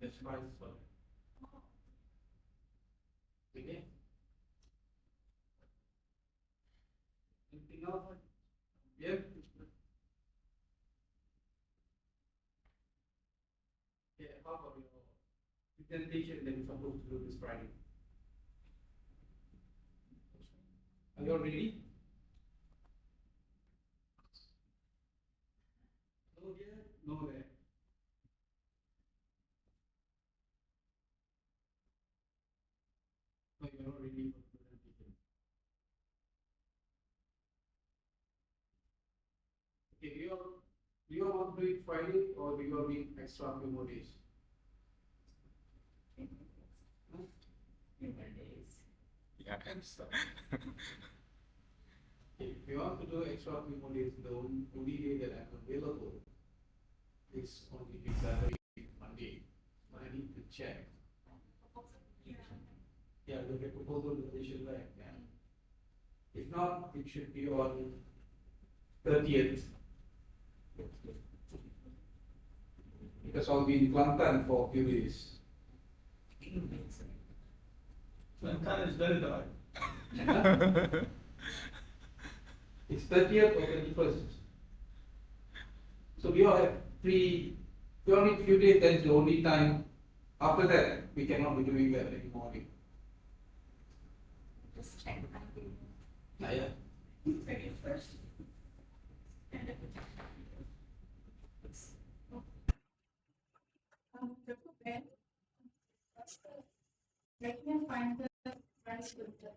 That's price for okay. Anything else? Yeah. Yeah. How about your presentation that you're supposed to do this Friday? Are you all ready? No, yeah. No, there. No, you're not ready for the presentation. Okay, do you all want to do it Friday or do you all need extra few more days? Huh? Yeah, and stuff. If you want to do extra few more days, the only day that I'm available is on the Saturday, Monday. But I need to check. Yeah, the proposal that they should write. Yeah. If not, it should be on 30th. Because I'll be in Kelantan for a few days. Kelantan is very dark. It's 30th or 31st. So we all have we only few days, that's the only time. After that, we cannot be doing that anymore. Just check my email. Not yet. 31st. The bed. Let me find the price with the.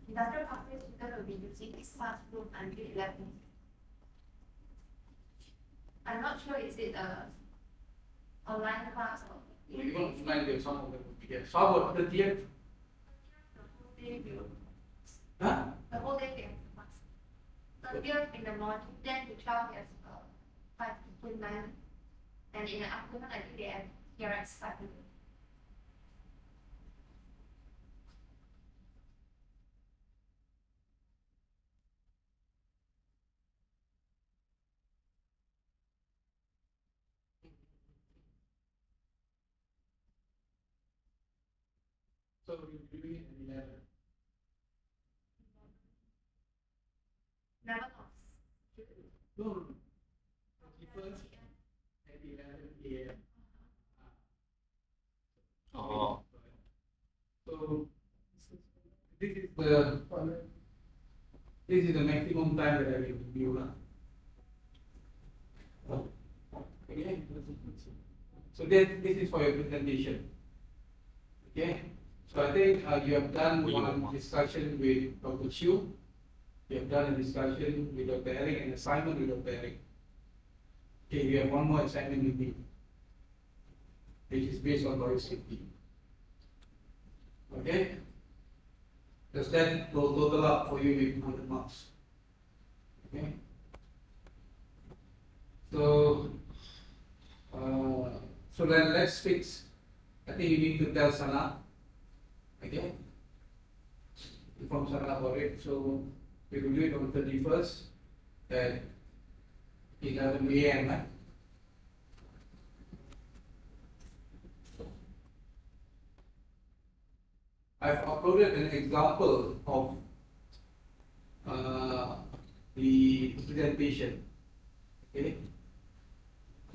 Industrial pathway student will be using this classroom until 11. I'm not sure is it a online class or. Even offline, there some of them will be there. So how about 30th? Huh? The whole day we have class. 30th in the morning, 10 to 12 we have 5 to 9. And in the afternoon, I think they have PRX 5 to 8. So we're doing it at 11. Never knows. No, no, no. 31st at 11 a.m. Oh. So this is the maximum time that I will give you now. Okay. So this is for your presentation. Okay. So I think you have done one discussion with Dr. Chiu. You have done a discussion with Dr. Eric and assignment with Dr. Eric. Okay, you have one more assignment with me, which is based on biosafety. Okay? Does that will total up for you with 100 marks? Okay? So, so then let's fix. I think you need to tell Sana. Okay? Inform Sana about it. So, we will do it on 31st at 11 a.m. Right? I've uploaded an example of the presentation. Okay.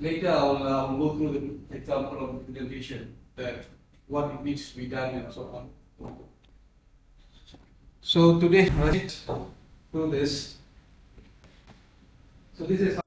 Later, I'll go through the example of the presentation, that what it needs to be done and so on. So today, right, do this. So this is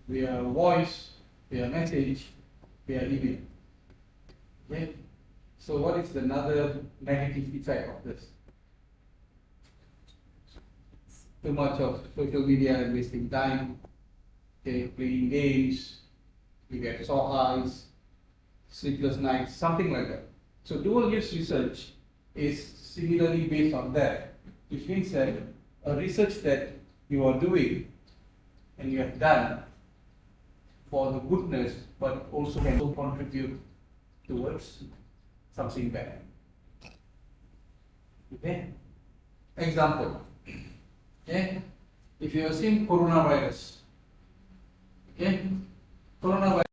via voice, via message, via email. Okay? So what is another negative effect of this? Too much of social media and wasting time, okay, playing games, you get sore eyes, sleepless nights, something like that. So dual use research is similarly based on that, which means that a research that you are doing and you have done for the goodness, but also can contribute towards something bad. Okay? Example. Okay? If you have seen coronavirus, okay? Coronavirus.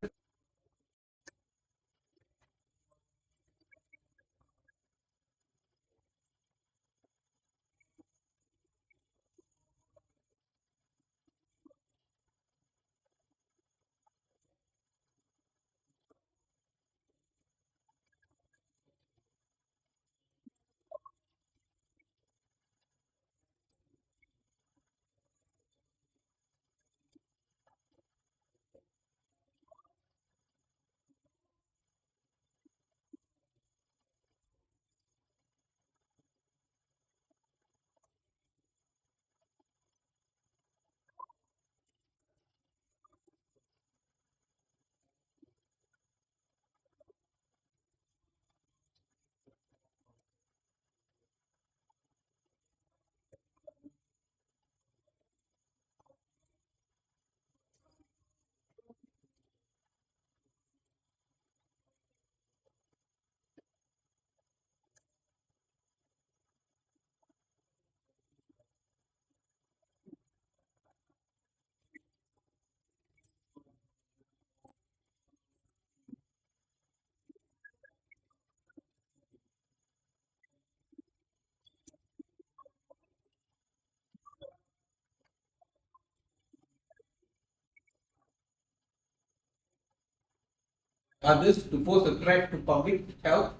Others to pose a threat to public health,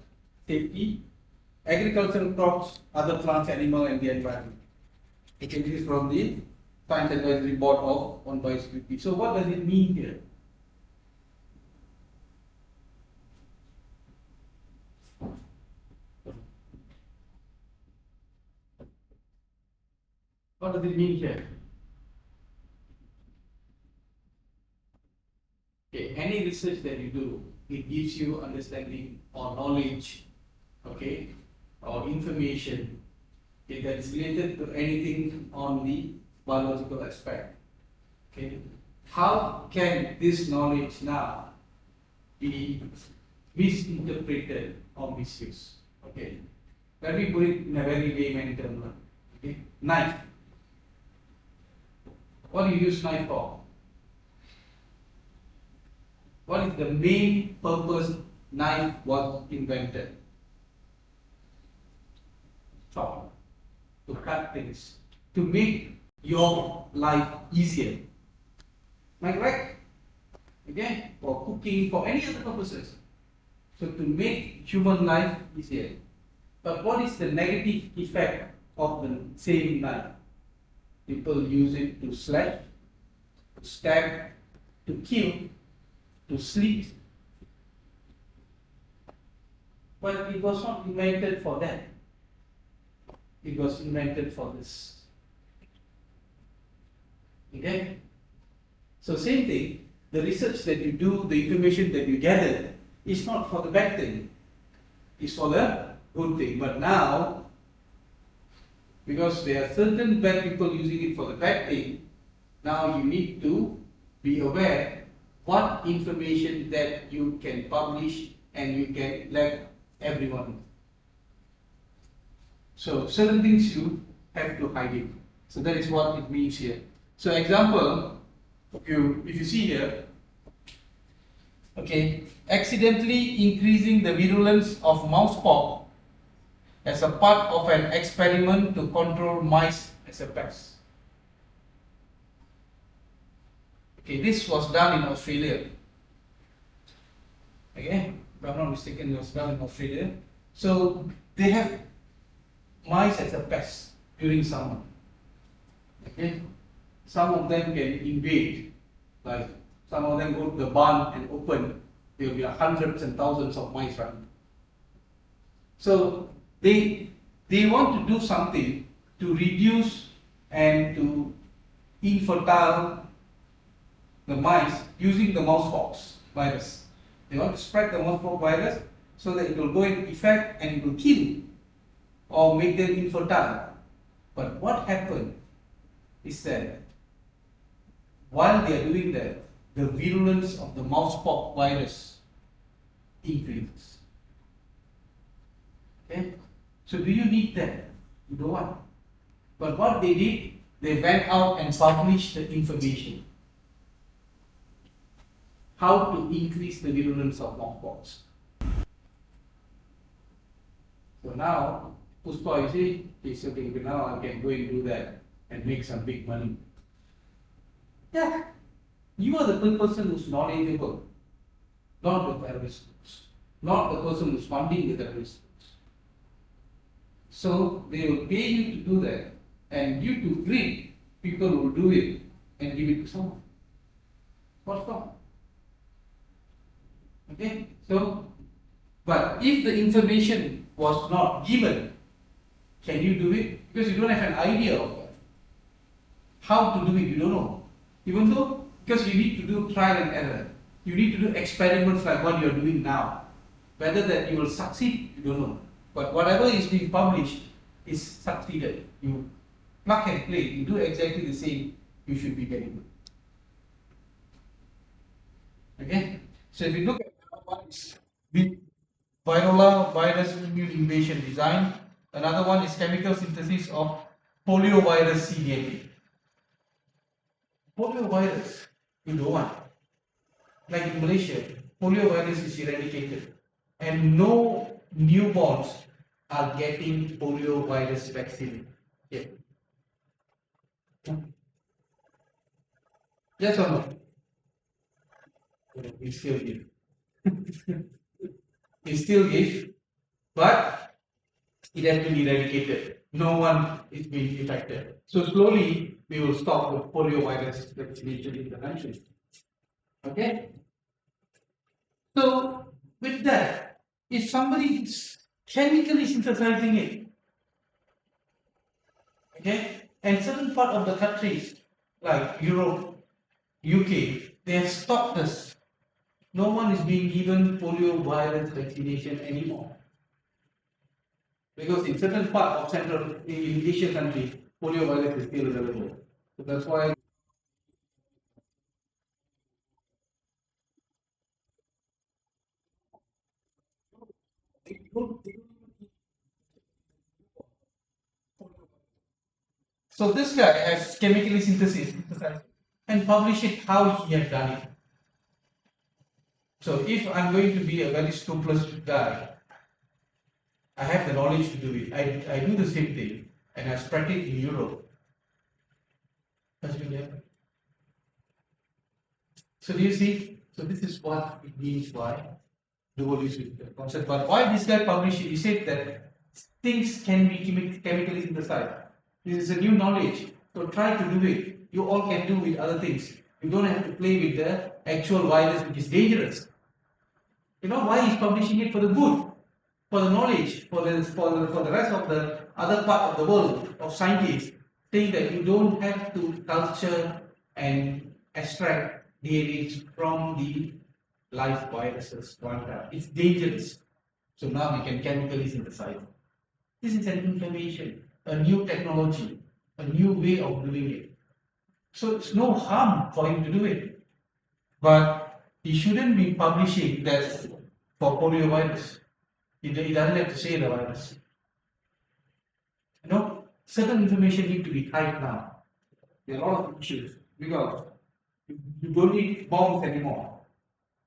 safety, agricultural crops, other plants, animal, and the environment. Okay, this is from the Science Advisory Board on Biosecurity. So what does it mean here? What does it mean here? Okay, any research that you do, it gives you understanding or knowledge, okay, or information, okay, that is related to anything on the biological aspect. Okay, how can this knowledge now be misinterpreted or misused? Okay, let me put it in a very layman term. Okay, knife. What do you use knife for? What is the main purpose knife was invented? Chop, to cut things, to make your life easier. Am I correct? Okay, for cooking, for any other purposes. So to make human life easier. But what is the negative effect of the same knife? People use it to slash, to stab, to kill, to slit. But it was not invented for that. It was invented for this. Okay? So same thing, the research that you do, the information that you gather is not for the bad thing. It's for the good thing. But now, because there are certain bad people using it for the bad thing, now you need to be aware what information that you can publish and you can let everyone know. So certain things you have to hide it. So that is what it means here. So example, if you see here, okay, accidentally increasing the virulence of mouse pox as a part of an experiment to control mice as a pest. Okay, this was done in Australia. Okay, if I'm not mistaken, it was done in Australia. So they have mice as a pest during summer. Okay, some of them can invade, like some of them go to the barn and open, there will be hundreds and thousands of mice running. So they want to do something to reduce and to infertile the mice using the mousepox virus. They want to spread the mousepox virus so that it will go into effect and it will kill or make them infertile. But what happened is that while they are doing that, the virulence of the mousepox virus increases. Okay? So do you need that? You don't want. But what they did, they went out and published the information. How to increase the virulence of mousepox. So now, Puspa, you see, he's saying, now I can go and do that and make some big money. Yeah, you are the person who's knowledgeable, not the terrorist groups, not the person who's funding the terrorist groups. So they will pay you to do that, and you to greed, people will do it and give it to someone. What's wrong? Okay, so, but if the information was not given, can you do it? Because you don't have an idea of that. How to do it, you don't know. Even though, because you need to do trial and error, you need to do experiments like what you are doing now. Whether that you will succeed, you don't know. But whatever is being published is succeeded. You plug and play, you do exactly the same, you should be getting it. Okay? So if you look at one is virola virus immune invasion design, another one is chemical synthesis of poliovirus cDNA. Poliovirus, you don't want. Like in Malaysia, poliovirus is eradicated, and no newborns are getting poliovirus vaccine yet. Yes or no? We still give. We still give, but it has been eradicated. No one is being affected. So slowly we will stop the poliovirus vaccination in the country. Okay? So with that, if somebody is chemically synthesizing it, okay, and certain part of the countries like Europe, UK, they have stopped this. No one is being given poliovirus vaccination anymore. Because in certain part of Central in Asian countries, poliovirus is still available. So that's why. So this guy has chemically synthesized and published it how he had done it. So if I'm going to be a very scrupulous guy, I have the knowledge to do it. I do the same thing and I spread it in Europe. That's been happening. So do you see? So this is what it means by dual use concept. But why this guy published it? He said that things can be chemically synthesized. This is a new knowledge. So try to do it. You all can do with other things. You don't have to play with the actual virus, which is dangerous. You know why he's publishing it? For the good, for the knowledge, for the rest of the other part of the world of scientists, saying that you don't have to culture and extract DNA from the live viruses. It's dangerous. So now we can chemically synthesize. This is an information, a new technology, a new way of doing it. So it's no harm for him to do it. But he shouldn't be publishing that for poliovirus. He doesn't have to say the virus. You know, certain information need to be tied now. There are a lot of issues because you don't need bombs anymore.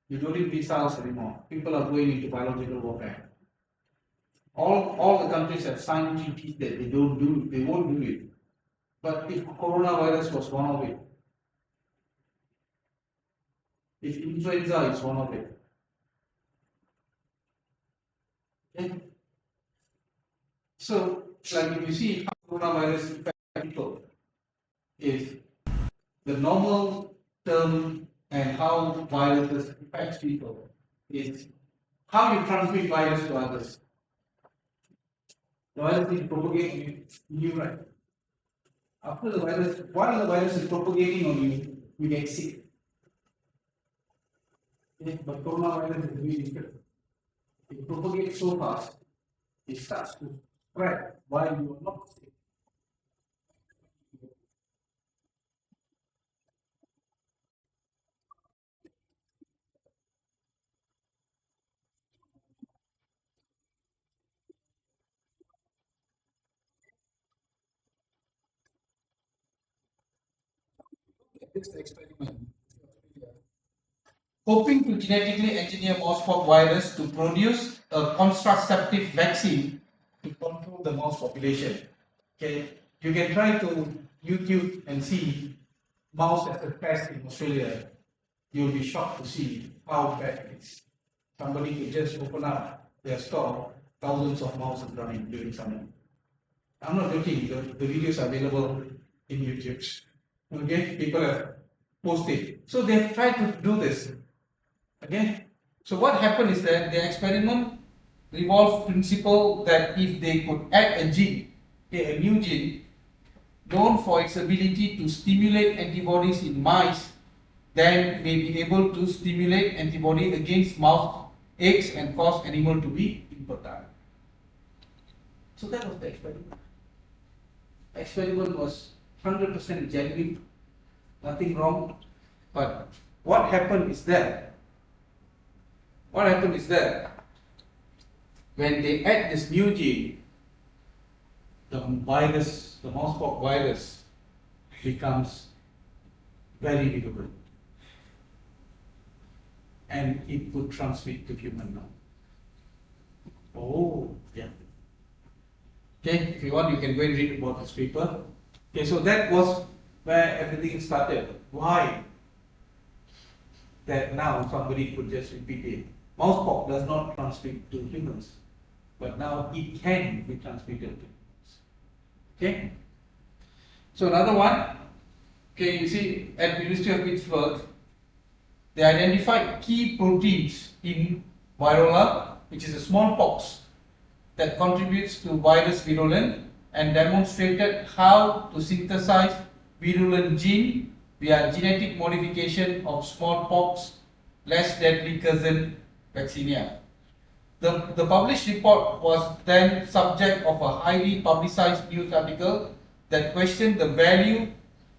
You don't need missiles anymore. People are going into biological warfare. All the countries have signed treaties that they won't do it. But if coronavirus was one of it, if influenza is one of it, okay? So, like if you see how coronavirus affects people, is the normal term and how viruses affect people is how you transmit virus to others. The virus is propagating you, right? After the virus, while the virus is propagating on you, you get sick. Okay? But coronavirus is really different. It propagates so fast, it starts to spread while you are not sick. This experiment. Hoping to genetically engineer mouse virus to produce a contraceptive vaccine to control the mouse population. Okay, you can try to YouTube and see mouse as a pest in Australia. You'll be shocked to see how bad it is. Somebody could just open up their store, thousands of mouse are running during summer. I'm not joking, the videos are available in YouTube. Okay, people have posted. So they've tried to do this. Okay, so what happened is that the experiment revolved principle that if they could add a gene, okay, a new gene, known for its ability to stimulate antibodies in mice, then may be able to stimulate antibody against mouse eggs and cause animal to be infertile. So that was the experiment. The experiment was 100% genuine, nothing wrong. But what happened is that when they add this new gene, the virus, the mousepop virus, becomes very virulent, and it could transmit to human now. Oh, yeah. Okay, if you want, you can go and read about this paper. Okay, so that was where everything started. Why? That now somebody could just repeat it. Mousepox does not transmit to humans, but now it can be transmitted to humans. Okay? So another one, okay, you see at the University of Pittsburgh, they identified key proteins in virola, which is a smallpox, that contributes to virus virulence, and demonstrated how to synthesize virulent gene via genetic modification of smallpox less deadly cousin vaccinia. The published report was then subject of a highly publicized news article that questioned the value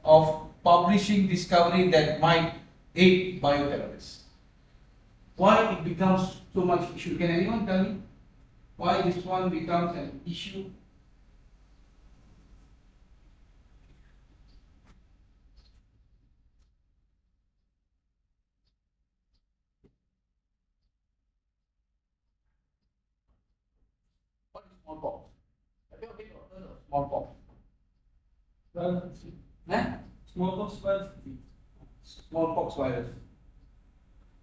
of publishing discovery that might aid bioterrorists. Why it becomes so much issue? Can anyone tell me why this one becomes an issue? What is smallpox? Have you ever heard of smallpox? Huh? Smallpox virus. Smallpox virus.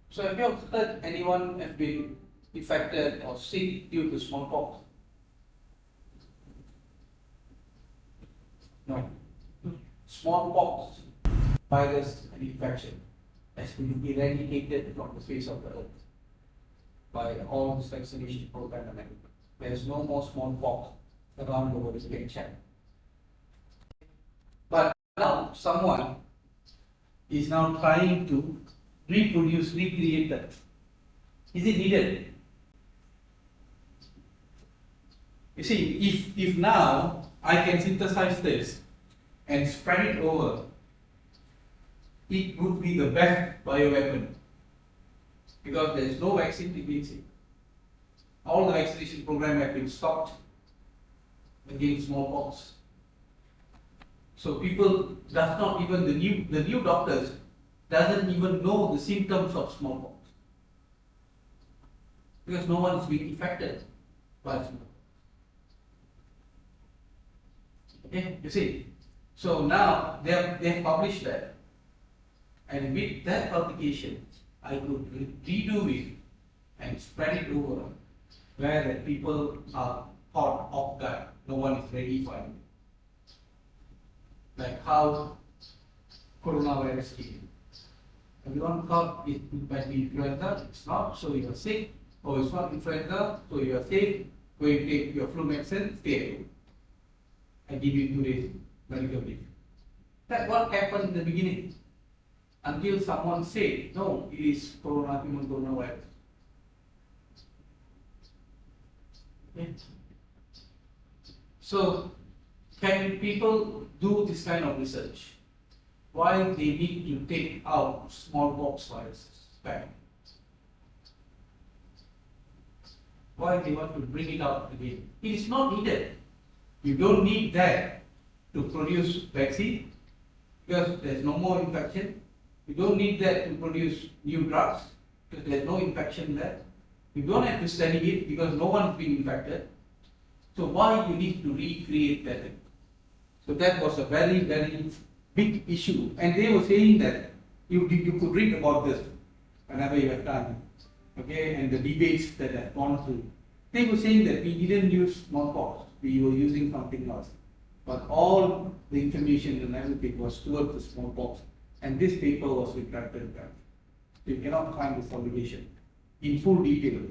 So have you heard anyone have been infected or sick due to smallpox? No. Smallpox virus and infection has been eradicated from the face of the earth by all this vaccination program and everything. There is no more smallpox around the world, is being checked. But now someone is now trying to recreate that. Is it needed? You see, if now I can synthesize this and spread it over, it would be the best bioweapon, because there is no vaccine against it. All the vaccination program have been stopped against smallpox. So people does not even the new doctors doesn't even know the symptoms of smallpox, because no one is being affected by smallpox. Okay, you see. So now they have published that, and with that publication, I could redo it and spread it over where the people are caught off guard. No one is ready for it. Like how coronavirus came. Everyone thought it might be influenza, it's not, so you are sick, or it's not influenza, so you are safe, go and take your flu medicine, stay at home. I give you 2 days medical leave. That's what happened in the beginning. Until someone said, no, it is human coronavirus. Okay. So, can people do this kind of research? Why they need to take out smallpox viruses back? Why they want to bring it out again? It is not needed. You don't need that to produce vaccine because there's no more infection. You don't need that to produce new drugs because there's no infection there. You don't have to study it because no one's been infected. So why you need to recreate that? So that was a very, very big issue. And they were saying that you could read about this whenever you have time. Okay, and the debates that have gone through. They were saying that we didn't use smallpox, we were using something else. But all the information and everything was towards the smallpox. And this paper was retracted back. You cannot find this publication in full detail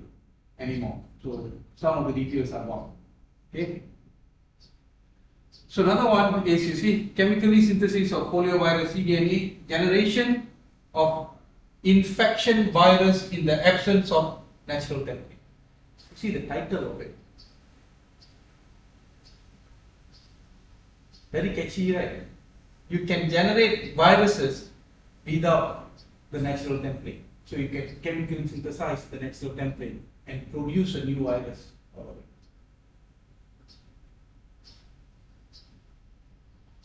anymore. So some of the details are gone. Okay. So another one is, you see, chemically synthesis of poliovirus cDNA, generation of infection virus in the absence of natural template. See the title of it. Very catchy, right? You can generate viruses without the natural template. So you can chemically synthesize the natural template and produce a new virus out of it.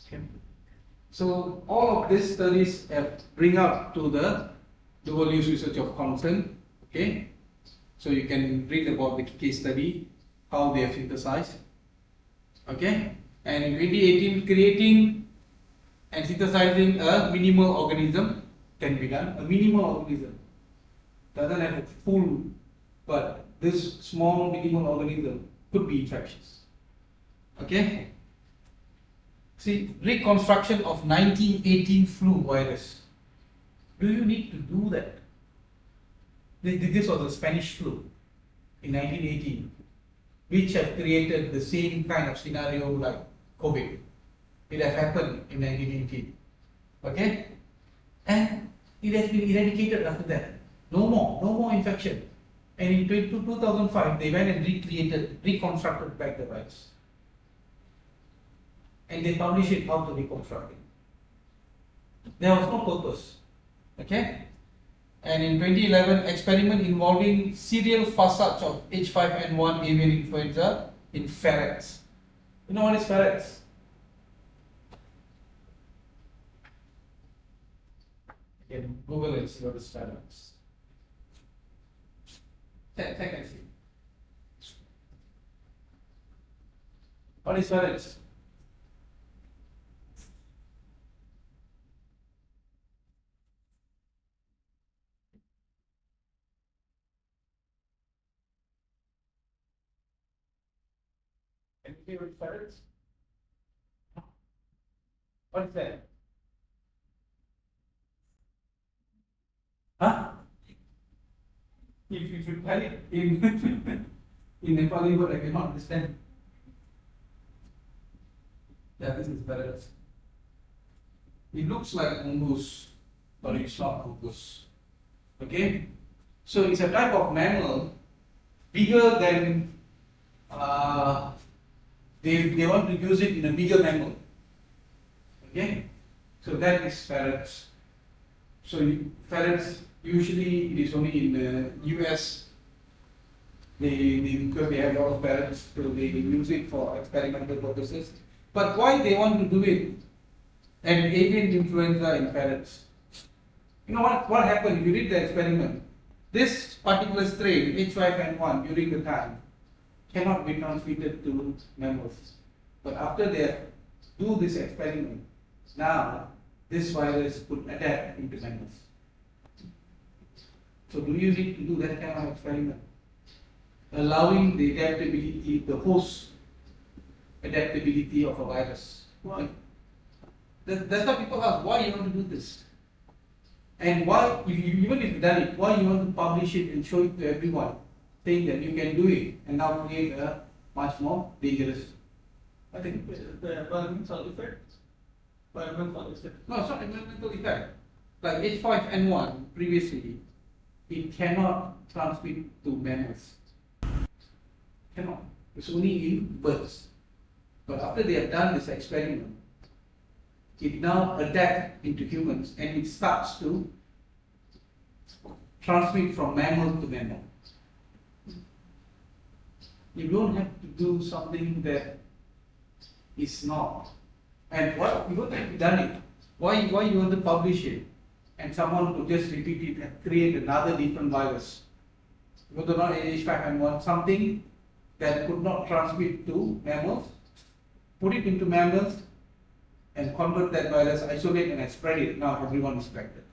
Okay. So all of these studies bring up to the dual use research of concern. Okay. So you can read about the case study, how they have synthesized. Okay. And in 2018, creating and synthesizing a minimal organism can be done. A minimal organism doesn't have a full, but this small minimal organism could be infectious. Okay. See, reconstruction of 1918 flu virus. Do you need to do that? This was the Spanish flu in 1918, which have created the same kind of scenario like COVID. It has happened in 1918. Okay? And it has been eradicated after that. No more infection. And in 2005, they went and reconstructed back the virus. And they published it how to reconstruct it. There was no purpose. Okay? And in 2011, experiment involving serial passage of H5N1 avian influenza in ferrets. You know what is ferrets? You can Google and see what is ferrets. Check and see. What is ferrets? Any favorite ferrets? What is that? Huh? If you tell it in in Nepali word, I cannot understand. Yeah, this is ferrets. It looks like mongoose, but it's not mongoose. Okay? So it's a type of mammal bigger than they want to use it in a bigger mammal. Okay? So that is ferrets. So ferrets, usually it is only in the US. Because they have a lot of ferrets, so they use it for experimental purposes. But why they want to do it? And avian influenza in ferrets. You know what happened if you did the experiment? This particular strain, H5N1, during the time, cannot be transmitted to mammals. But after they do this experiment, now this virus could adapt into mammals. So do you need to do that kind of experiment? Allowing the adaptability, the host adaptability of a virus. Why? That's why people ask, why you want to do this? And why, even if you've done it, why you want to publish it and show it to everyone, saying that you can do it and now create a much more dangerous? I think the environmental effect. Environmental effect. No, it's not environmental effect. Like H5N1 previously, it cannot transmit to mammals. Cannot. It's only in birds. But after they have done this experiment, it now adapts into humans and it starts to transmit from mammal to mammal. You don't have to do something that is not. And what you would have done it. Why you want to publish it? And someone could just repeat it and create another different virus. You want to not H5N1, something that could not transmit to mammals, put it into mammals, and convert that virus, isolate and spread it. Now everyone is affected.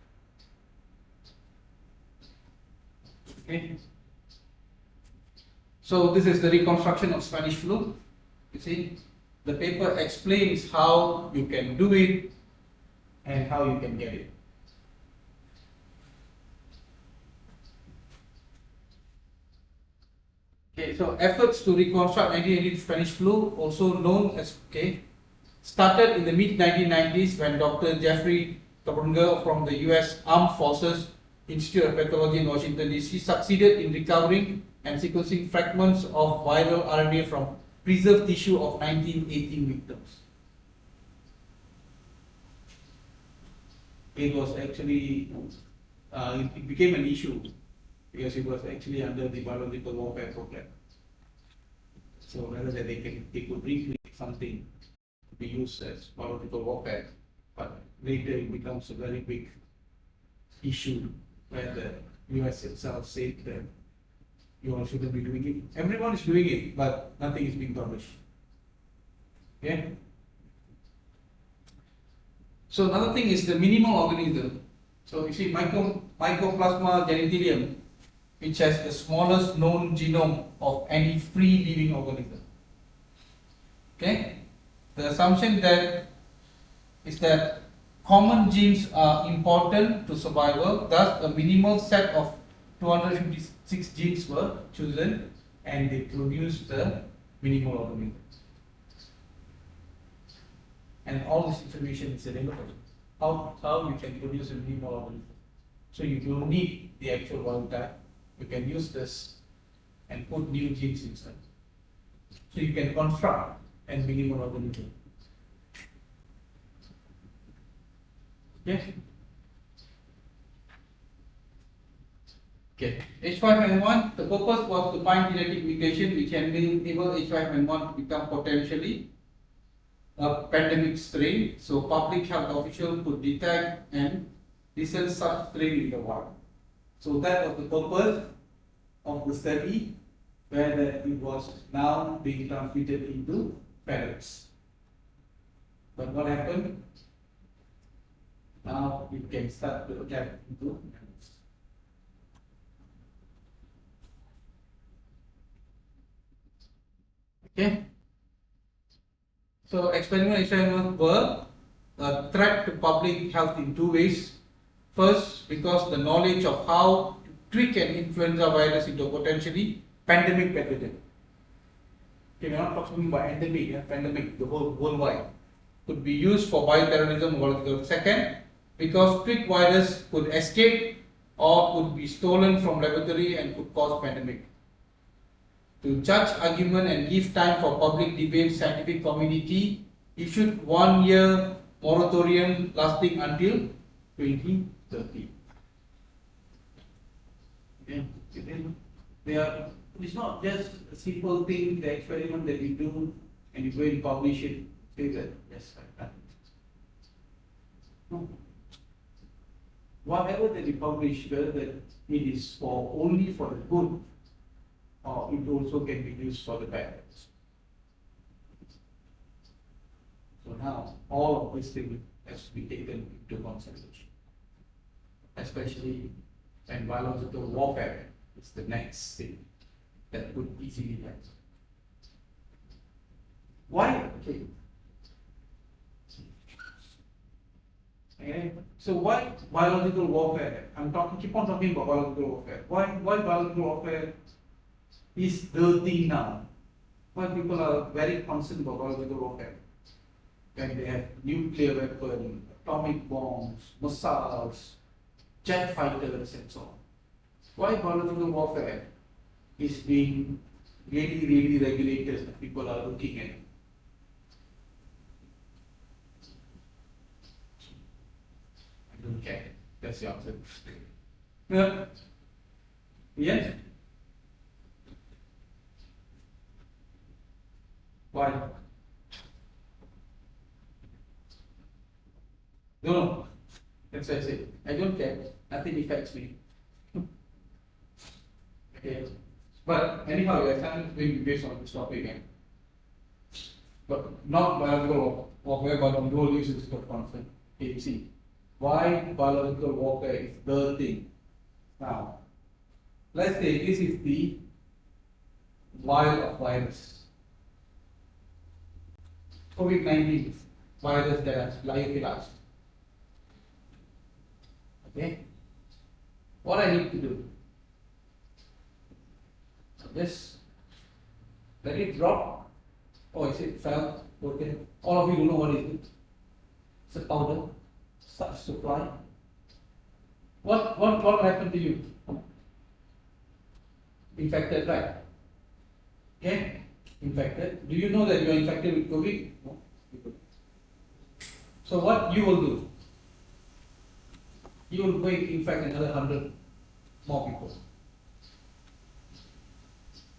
Okay. So this is the reconstruction of Spanish flu. You see, the paper explains how you can do it and how you can get it. Okay, so efforts to reconstruct 1980 Spanish flu, also known as started in the mid-1990s when Dr. Jeffrey Tobringer from the US Armed Forces Institute of Pathology in Washington DC succeeded in recovering and sequencing fragments of viral RNA from preserved tissue of 1918 victims. It was actually, it became an issue because it was actually under the biological warfare program. So rather than they could recreate something to be used as biological warfare, but later it becomes a very big issue where the US itself said that you all shouldn't be doing it. Everyone is doing it, but nothing is being published. Okay? So another thing is the minimal organism. So you see Mycoplasma genitalium, which has the smallest known genome of any free living organism. Okay? The assumption that is that common genes are important to survival, thus a minimal set of 256 genes were chosen and they produced the minimal organism. And all this information is available. How you can produce a minimal organism. So you don't need the actual wild type. You can use this and put new genes inside. So you can construct a minimal organism. Yes? Okay. H5N1, the purpose was to find genetic mutation which can enable H5N1 to become potentially a pandemic strain, so public health officials could detect and listen such strain in the wild. So that was the purpose of the study, where it was now being transmitted into parrots. But what happened? Now it can start to adapt into mammals. Okay. So experiments were a threat to public health in two ways. First, because the knowledge of how to tweak an influenza virus into a potentially pandemic pathogen. Okay, we're not talking about endemic, pandemic, the whole worldwide, could be used for bioterrorism or second, because tweaked virus could escape or could be stolen from laboratory and could cause pandemic. To judge argument and give time for public debate, scientific community issued 1 year moratorium lasting until 2030. It's not just a simple thing, the experiment that you do and you go and publish it, say that, yes, I've done it. No. Whatever that you publish, whether that it is only for the good, or it also can be used for the bad. So now, all of this thing has to be taken into consideration, especially when biological warfare is the next thing that could easily happen. Why? Okay. So why biological warfare? Keep on talking about biological warfare. Why biological warfare is the thing now? Why people are very concerned about biological warfare? When they have nuclear weapons, atomic bombs, missiles, jet fighters, and so on. Why biological warfare is being really regulated and people are looking at? I don't care. That's the answer. Yes? Why? No. That's what I say. I don't care. Nothing affects me. Okay. But anyhow, your assignment will be based on this topic again. But not biological warfare, but on dual use is of concern. Okay, see. Why biological warfare is the thing. Now, let's say this is the wild virus. COVID-19 virus that has lyophilized. Okay? What I need to do? So this, let it drop. Oh, is it fell? Okay. All of you don't know what is it. It's a powder. Starts to fly. What happened to you? Infected, right? Okay? Infected. Do you know that you are infected with COVID? No. So what you will do? You will go and infect another 100 more people.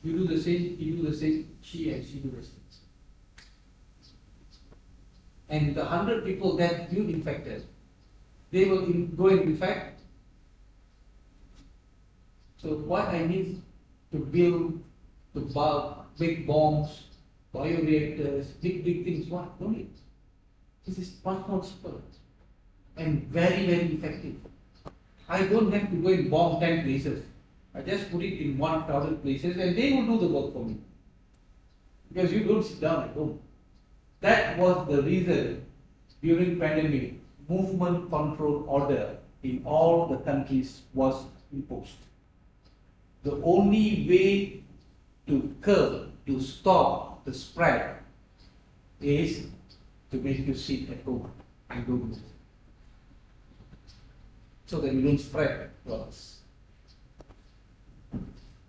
You do the same, she do the same. And the 100 people that you infected, they will go and infect. So what I need to build, to big bombs, bioreactors, big things, what? No need. This is much more simple and very effective. I don't have to go and bomb 10 places. I just put it in 1,000 places and they will do the work for me. Because you don't sit down at home. That was the reason during pandemic, movement control order in all the countries was imposed. The only way to curb, to stop the spread is to make you sit at home and do this. So that you don't spread to others.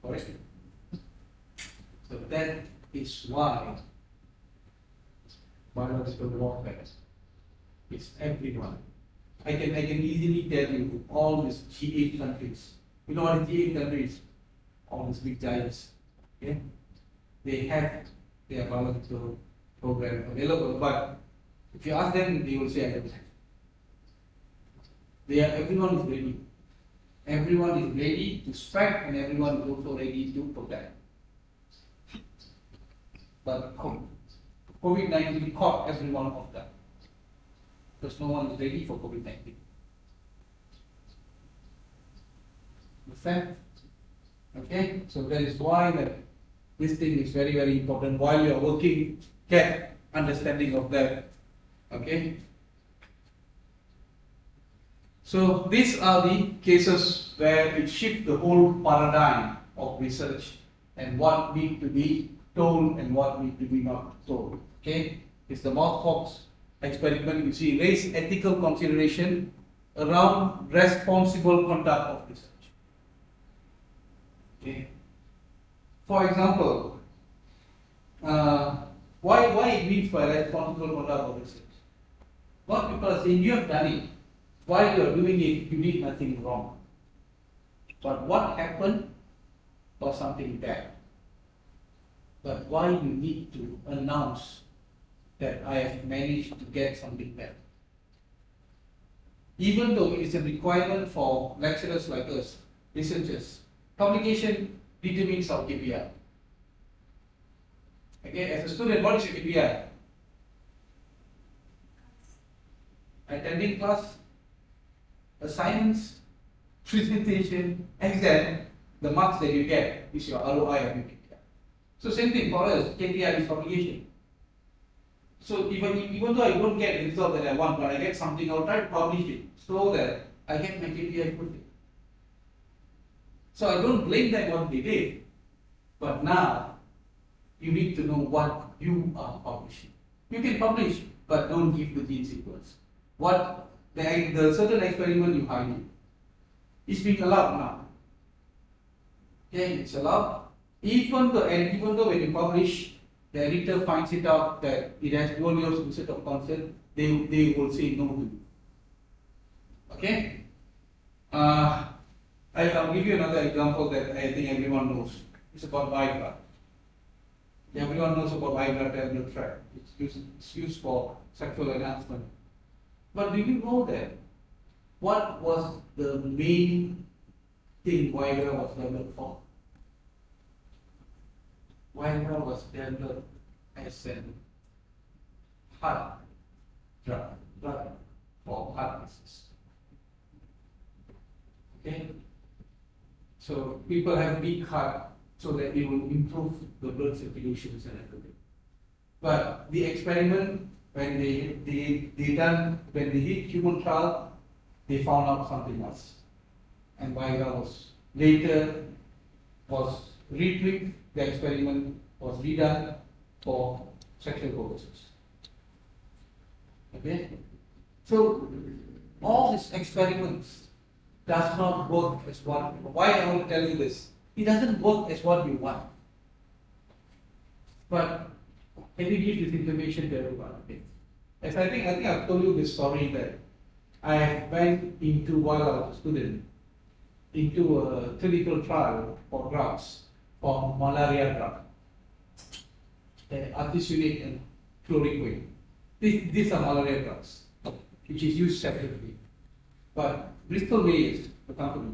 Correct? So that is why biological warfare is everyone. I can easily tell you all these G8 countries. You know what is G8 countries? All these big giants. Okay? They have their biological program available, but if you ask them, they will say I don't have. Everyone is ready. Everyone is ready to strike and everyone is also ready to protect. But COVID-19 caught every one of them. Because no one is ready for COVID-19. Understand? Okay? So that is why this thing is very important. While you are working, get understanding of that. Okay? So these are the cases where it shifts the whole paradigm of research and what need to be told and what need to be not told. Okay, it's the Mouse experiment. You see, raise ethical consideration around responsible conduct of research. Okay, for example, why it means by responsible conduct of research? What people are saying, you have done it. While you are doing it, you did nothing wrong. But what happened was something bad. But why you need to announce that I have managed to get something bad? Even though it is a requirement for lecturers like us, researchers, publication determines our KPI. Okay, as a student, what is your KPI? Attending class, assignments, presentation, exam, the marks that you get is your ROI of your KPI. So same thing for us, KPI is publication. So even though I don't get the result that I want, but I get something, I'll try to publish it so that I get my KPI quickly. So I don't blame them what they did, but now you need to know what you are publishing. You can publish, but don't give the gene sequence. What the certain experiment you hide is being allowed now. Okay, it's allowed. Even though when you publish, the editor finds it out that it has dual use visit of concern, they will say no to you. Okay? I'll give you another example that I think everyone knows. It's about Viagra. Everyone knows about Viagra tablet track. It's used for sexual enhancement. But do you know that what was the main thing Viagra was developed for? Viagra was developed as a heart drug for heart disease. Okay? So people have big heart so that it will improve the blood circulations and everything. But the experiment when they did human trial, they found out something else. And Viagra was later retweaked, the experiment was redone for sexual purposes. Okay? So all these experiments does not work as what. Why I want to tell you this? It doesn't work as what you want. But can you give this information to everyone? Okay. As I think I've told you this story that I went into while I was a student into a clinical trial for drugs for malaria drug, artesunate and chloroquine. These are malaria drugs, which is used separately. But Bristol Myers, the company,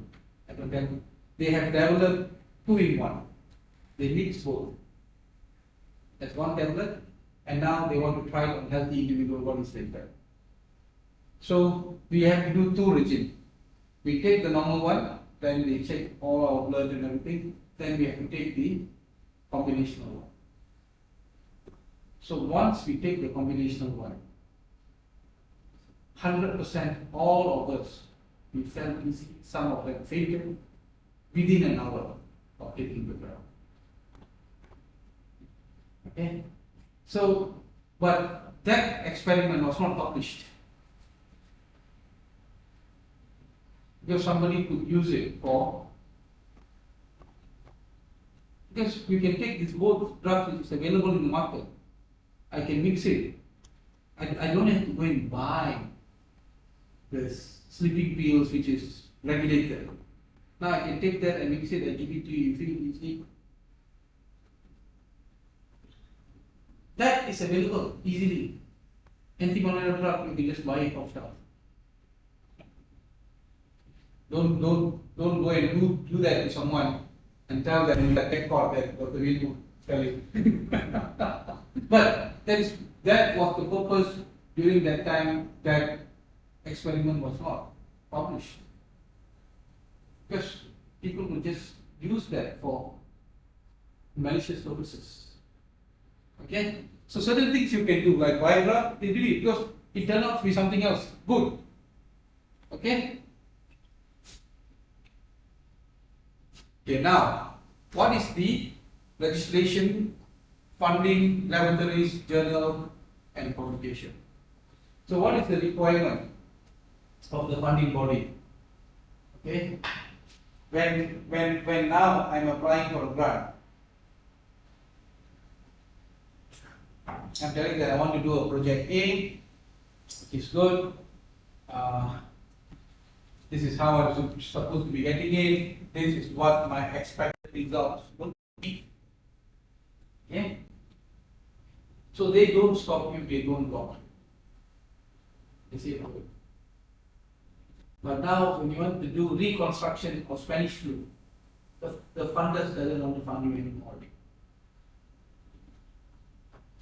they have developed 2-in-1. They mix both. That's one tablet, and now they want to try it on healthy individual bodies like that. So we have to do 2 regimes. We take the normal one, then they check all our blood and everything, then we have to take the combinational one. So once we take the combinational one, 100% all of us, we felt easy, some of them fainted within an hour of taking the drug. Okay? So, but that experiment was not published. Because somebody could use it for, because we can take this both drug which is available in the market. I can mix it. I don't have to go and buy this sleeping pills which is regulated. Now I can take that and mix it and give it to you. You feel easy. That is available easily. Anti-malaria drug, you can just buy it off shelf. Don't go and do that to someone and tell them in the tech card that Dr. Will will tell you. But that was the purpose during that time that experiment was not published. Because people would just use that for malicious purposes. Okay? So certain things you can do, like Viagra, they do it because it turned out to be something else. Good. Okay? Okay, now, what is the legislation, funding, laboratories, journal, and publication? So what is the requirement of the funding body? Okay? When now I'm applying for a grant, I'm telling that I want to do a project A, which is good. This is how I'm supposed to be getting it. This is what my expected results will be. Okay? So they don't stop you, they don't block you. They say, okay. But now when you want to do reconstruction of Spanish flu, the funders doesn't want to fund you anymore.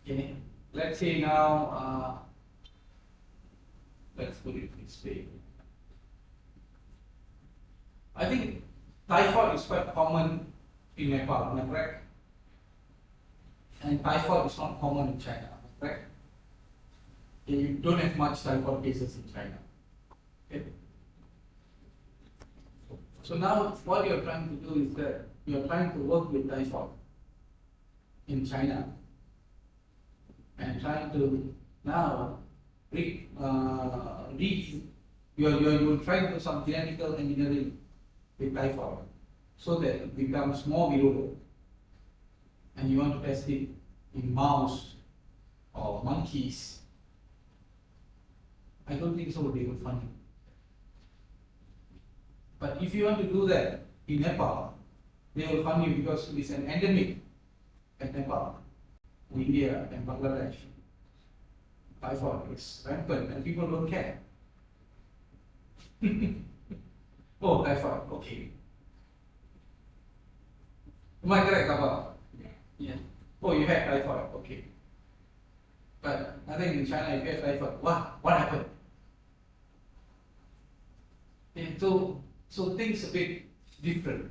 Okay? Let's say now, let's put it this way. I think typhoid is quite common in Nepal, am I correct? And typhoid is not common in China, am I correct? You don't have much typhoid cases in China. Okay. So now what you're trying to do is that you're trying to work with typhoid in China and trying to now you're trying to do some genetical engineering with typhoid so that it becomes more virulent, and you want to test it in mouse or monkeys. I don't think so they will fund you. But if you want to do that in Nepal, they will fund you because it is an endemic at Nepal, India and Bangladesh. Typhoid is rampant and people don't care. Oh, typhoid, okay. Am I correct, Kappa? Yeah. Oh, you had typhoid, okay. But I think in China, if you had typhoid, what happened? Yeah, so things a bit different.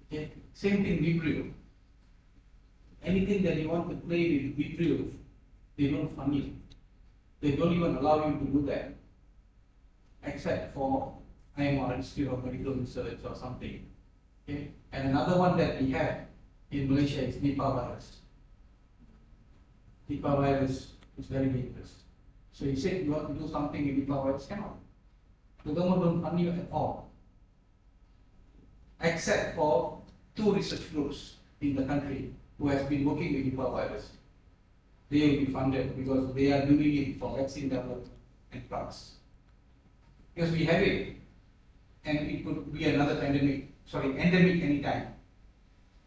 Okay. Same thing, Vibrio. Anything that you want to play with Vibrio, they don't fund you. They don't even allow you to do that, except for IMR, Institute of Medical Research or something. Okay? And another one that we have in Malaysia is Nipah virus. Nipah virus is very dangerous. So you said you want to do something with Nipah virus, cannot. The government don't fund you at all, except for 2 research groups in the country who has been working with Nipah virus. They will be funded because they are doing it for vaccine development and drugs. Because we have it, and it could be another endemic anytime.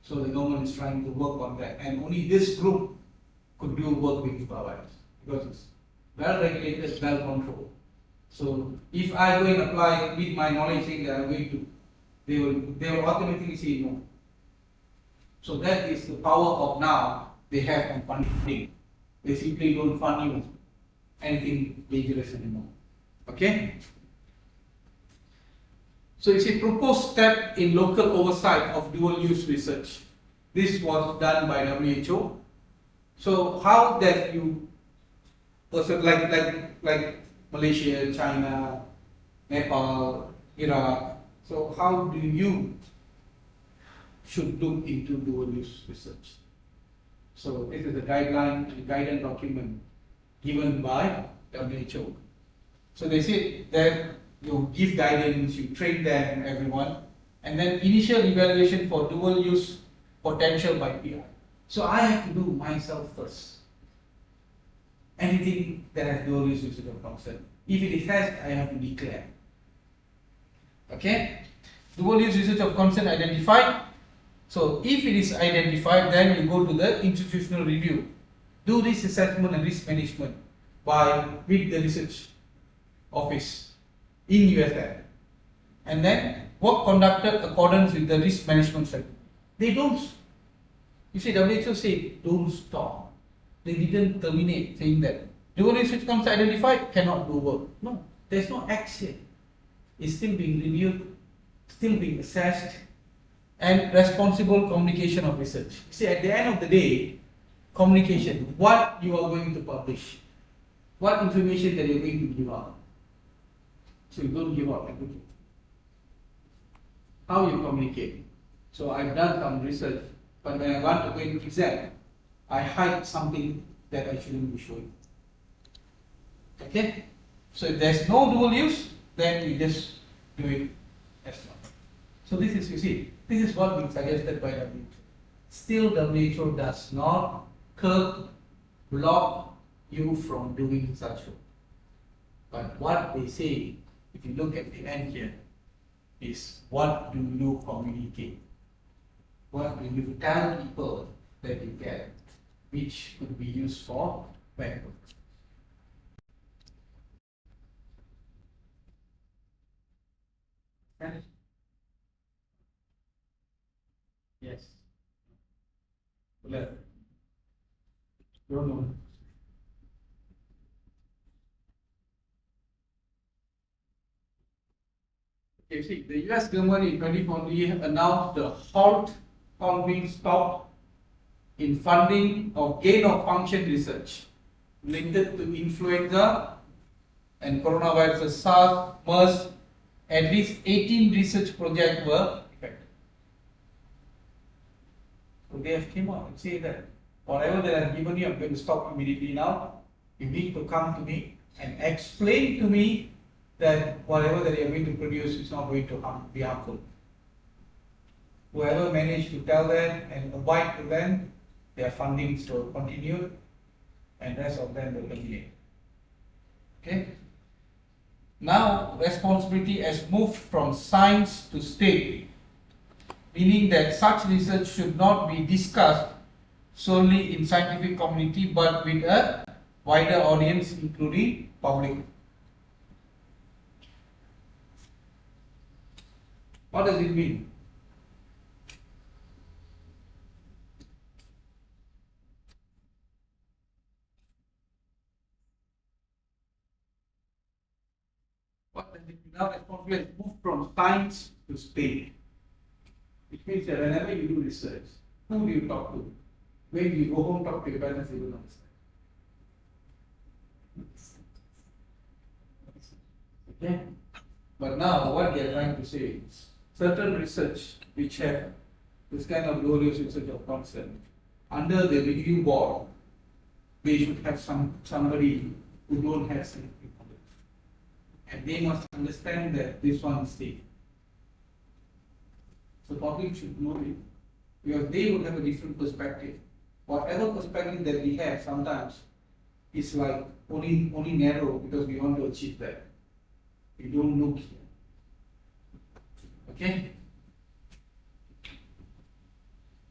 So the government is trying to work on that, and only this group could do work with Nipah virus because it's well regulated, well controlled. So if I go and apply with my knowledge saying that I'm going to, they will automatically say no. So that is the power of now they have on funding. They simply don't fund you anything dangerous anymore. Okay? So it's a proposed step in local oversight of dual-use research. This was done by WHO. So how that you, like Malaysia, China, Nepal, Iraq, so how do you should look into dual-use research? So this is a guideline and guidance document given by WHO. So they say that you give guidance, you train them, everyone, and then initial evaluation for dual use potential by PI. So I have to do myself first. Anything that has dual use usage of concern. If it has, I have to declare. Okay? Dual use usage of concern identified. So if it is identified, then you go to the institutional review. Do risk assessment and risk management with the research office in USA. And then work conducted accordance with the risk management strategy. They don't, you see, WHO say don't stop. They didn't terminate saying that dual research comes identified, cannot do work. No, there's no action. It's still being reviewed, still being assessed, and responsible communication of research. See, at the end of the day, communication, what you are going to publish, what information that you're going to give out. So you don't give out everything. How you communicate. So I've done some research, but when I want to go and present, I hide something that I shouldn't be showing. Okay? So if there's no dual use, then you just do it as well. So this is, you see, this is what being suggested by WHO. Still, WHO does not block you from doing such work. But what they say, if you look at the end here, is what do you communicate? What do you tell people that you get, which could be used for bad work? Yes. Left. Don't know. Okay, see, the US government in 2040 announced the halt on being stopped in funding of gain of function research related to influenza and coronavirus, SARS, MERS. At least 18 research projects were affected. So they have came out and say that whatever that I've given you, I'm going to stop immediately now. You need to come to me and explain to me that whatever that you're going to produce is not going to be harmful. Whoever managed to tell them and abide to them, their fundings will continue and rest of them will terminate. Okay? Now, responsibility has moved from science to state, meaning that such research should not be discussed solely in scientific community but with a wider audience including public. What does it mean? What does it mean? Now responsibility has moved from science to state. Which means that whenever you do research, who do you talk to? When you go home, talk to your parents, they will understand. Okay? But now what they are trying to say is certain research which have this kind of glorious research of concern, under the review board, they should have somebody who don't have scientific knowledge. And they must understand that this one is safe. So public should know it, because they will have a different perspective. Whatever perspective that we have sometimes is like only narrow because we want to achieve that. We don't look here. Okay?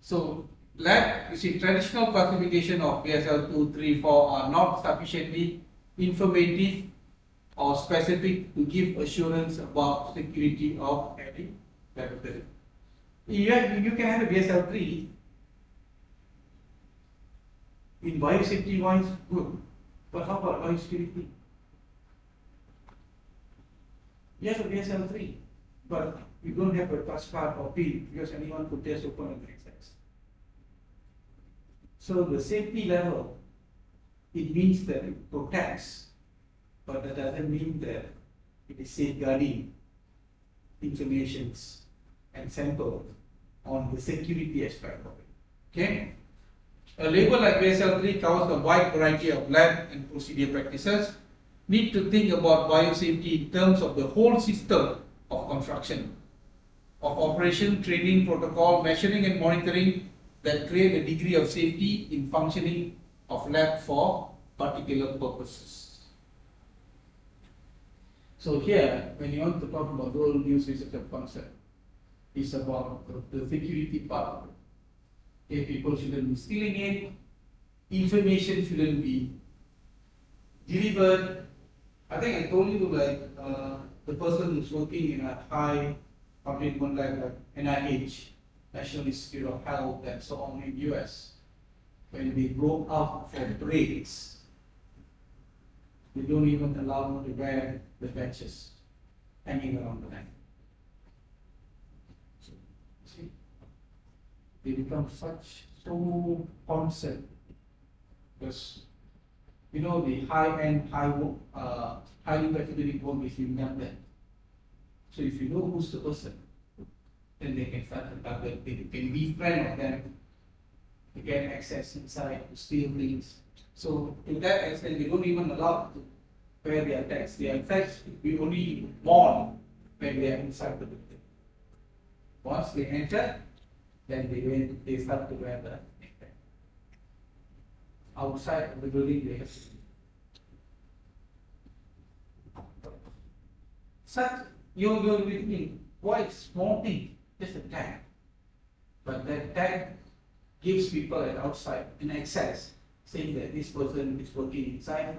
So lab, you see, traditional classification of BSL 2, 3, 4 are not sufficiently informative or specific to give assurance about security of any laboratory. You can have a BSL 3 in biosafety wise, good. But how about biosecurity? You have a BSL 3, but you don't have a trust card or PIN because anyone could test open and access. So the safety level, it means that it protects, but that doesn't mean that it is safeguarding informations and samples on the security aspect of it. Okay? A label like BSL3 covers a wide variety of lab and procedure practices. Need to think about biosafety in terms of the whole system of construction, of operation, training, protocol, measuring and monitoring that create a degree of safety in functioning of lab for particular purposes. So here, when you want to talk about dual use research of concept, it's about the security part. Okay, people shouldn't be stealing it, information shouldn't be delivered. I think I told you like the person who's working in a high public one like NIH, National Institute of Health and so on in US, when they go out for breaks, they don't even allow them to wear the patches hanging around the neck. So, see, they become so concept because you know the high-end, highly pathogenic work is being done there. So if you know who's the person, then they can start to target, they can be friend of them, they get access inside to steal things. So to that extent, they don't even allow to wear their tags. Their tags will be only worn when they are inside the building. Once they enter, then they start to wear the necktie. Outside of the building, they have to. Such you're thinking, why small thing, just a tag. But that tag gives people at outside an access, saying that this person is working inside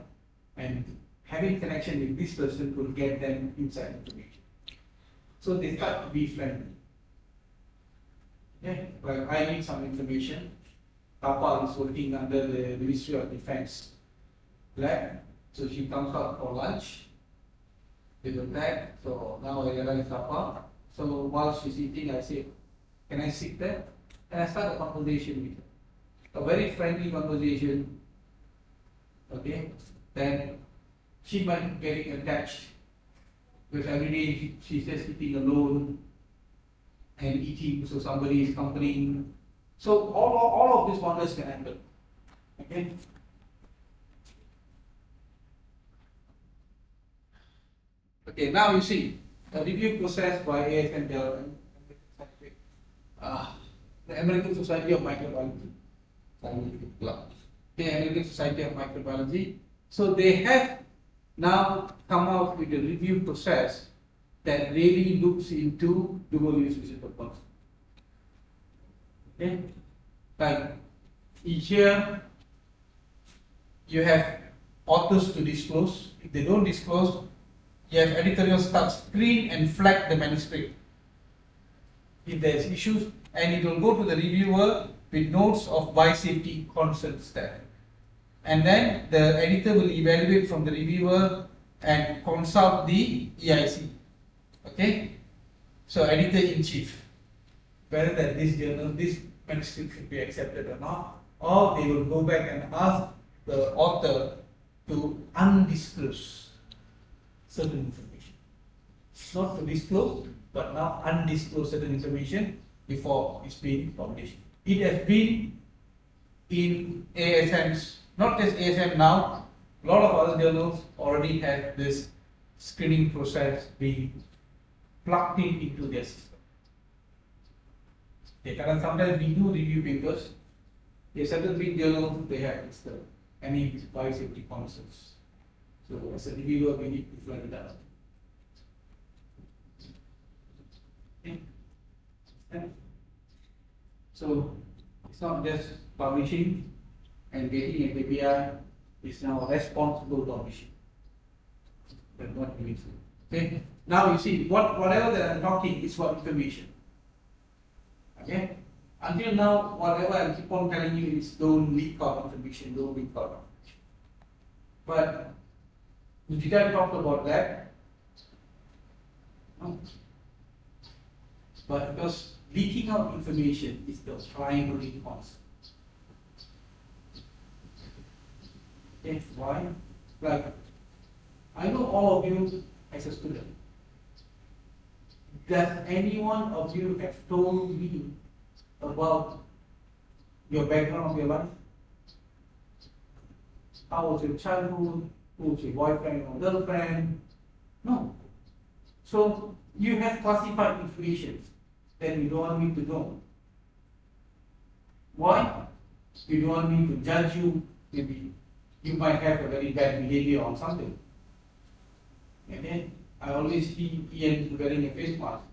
and having connection with this person could get them inside information. So they start to be friendly. Yeah, like I need some information. Papa is working under the Ministry of Defense lab, so she comes out for lunch with a bag. So now I realize Papa. So while she's eating, I say, "Can I sit there?" And I start a conversation with her. A very friendly conversation. okay, then she might be getting attached because every day she's just eating alone and eating, so somebody is accompanying. So all of these wonders can happen. Okay. Okay, now you see the review process by ASM, the American Society of Microbiology. The American Society of Microbiology. So they have now come out with a review process that really looks into dual use physical concept. Okay, like each year you have authors to disclose. If they don't disclose, you have editorial staff screen and flag the manuscript if there's issues, and it will go to the reviewer with notes of biosafety concerns there. And then the editor will evaluate from the reviewer and consult the EIC. Okay? So editor in chief, whether that this journal, this manuscript should be accepted or not, or they will go back and ask the author to undisclose certain information. Not to disclose, but now undisclose certain information before it's being published. It has been in ASMs, not just ASM now, a lot of other journals already have this screening process being plugged into their system. Okay, and sometimes we do review papers. There are certain big journals, they have this, any biosafety concerns. So as a reviewer, we need to flag it out. Okay. So it's not just publishing and getting a KPI, it's now responsible publishing. That's what we do. Okay. Now you see whatever that I'm talking is for information. Okay. Until now, whatever I keep on telling you is don't leak out information, don't leak out information. But did I talk about that? No. But because leaking out information is the primary concept. Okay, why? Like, I know all of you as a student. Does any one of you have told me about your background of your life? How was your childhood? Who was your boyfriend or girlfriend? No. So you have classified information that you don't want me to know. Why? You don't want me to judge you. Maybe you might have a very bad behavior on something. And then I always see Ian wearing a face mask,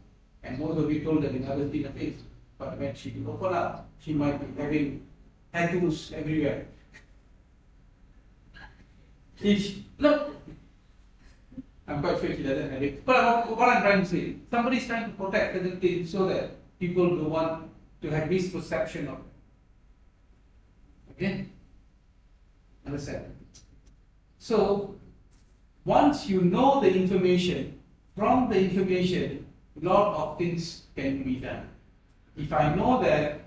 and most of you told that he never seen a face. But when she open up, she might be having tattoos everywhere. Look, I'm quite sure she doesn't have it. But what I'm trying to say, somebody's trying to protect certain things so that people don't want to have misperception of it. Okay? Understand? So, once you know the information, from the information, a lot of things can be done. If I know that,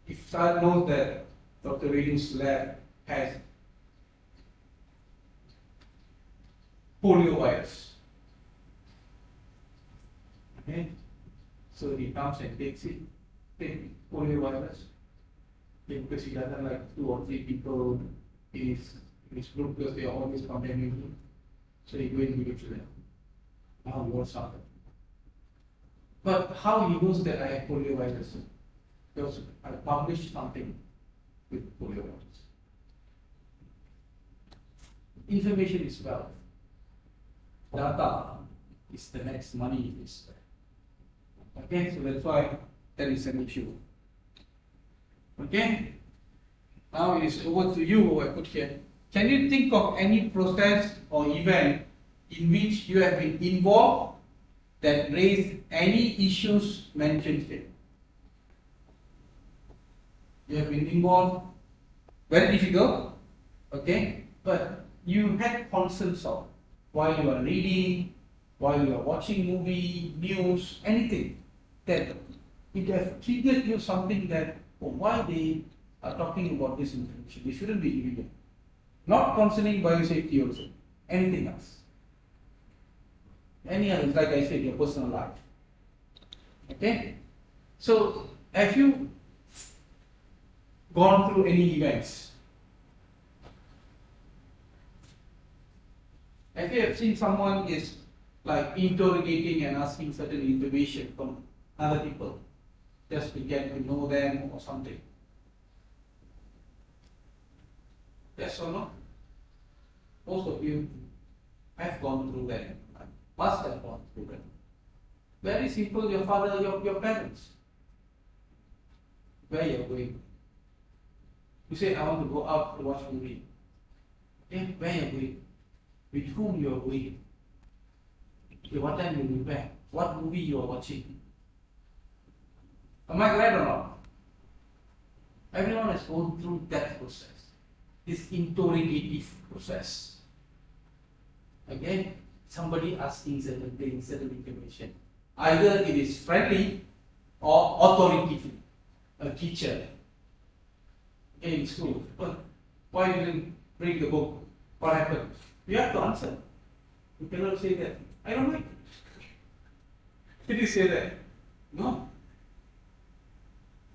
if Saad knows that Dr. Redu's lab has poliovirus, okay, so he comes and takes poliovirus, because he doesn't like 2 or 3 people in his group because they are always contaminated. So he goes and give it to them. Now he wants something. But how he knows that I have poliovirus? Because I published something with poliovirus. Information is wealth. Data is the next money is. Okay, so that's why that is an issue. Okay? Now it is over to you who I put here. Can you think of any process or event in which you have been involved that raised any issues mentioned here? You have been involved, very difficult, okay, but you had concerns of while you are reading, while you are watching movie, news, anything that it has triggered you something that, oh, why they are talking about this information. They shouldn't be giving it. Not concerning biosafety also, anything else. Any others, like I said, your personal life. Okay? So, have you gone through any events? Have you ever seen someone is like interrogating and asking certain information from other people just to get to know them or something? Yes or no? Most of you have gone through that, must have gone through that. Very simple, your father, your parents. Where you're going? You say, I want to go out to watch movie. Okay, where you're going? With whom you are going? Okay, what time you will be back? What movie you are watching? Am I right or not? Everyone has gone through that process. This interrogative process. Again, somebody asking certain things, certain information. Either it is friendly or authoritative. A teacher. Okay, in school. Why didn't bring the book? What happened? You have to answer. You cannot say that. I don't like it. Did you say that? No.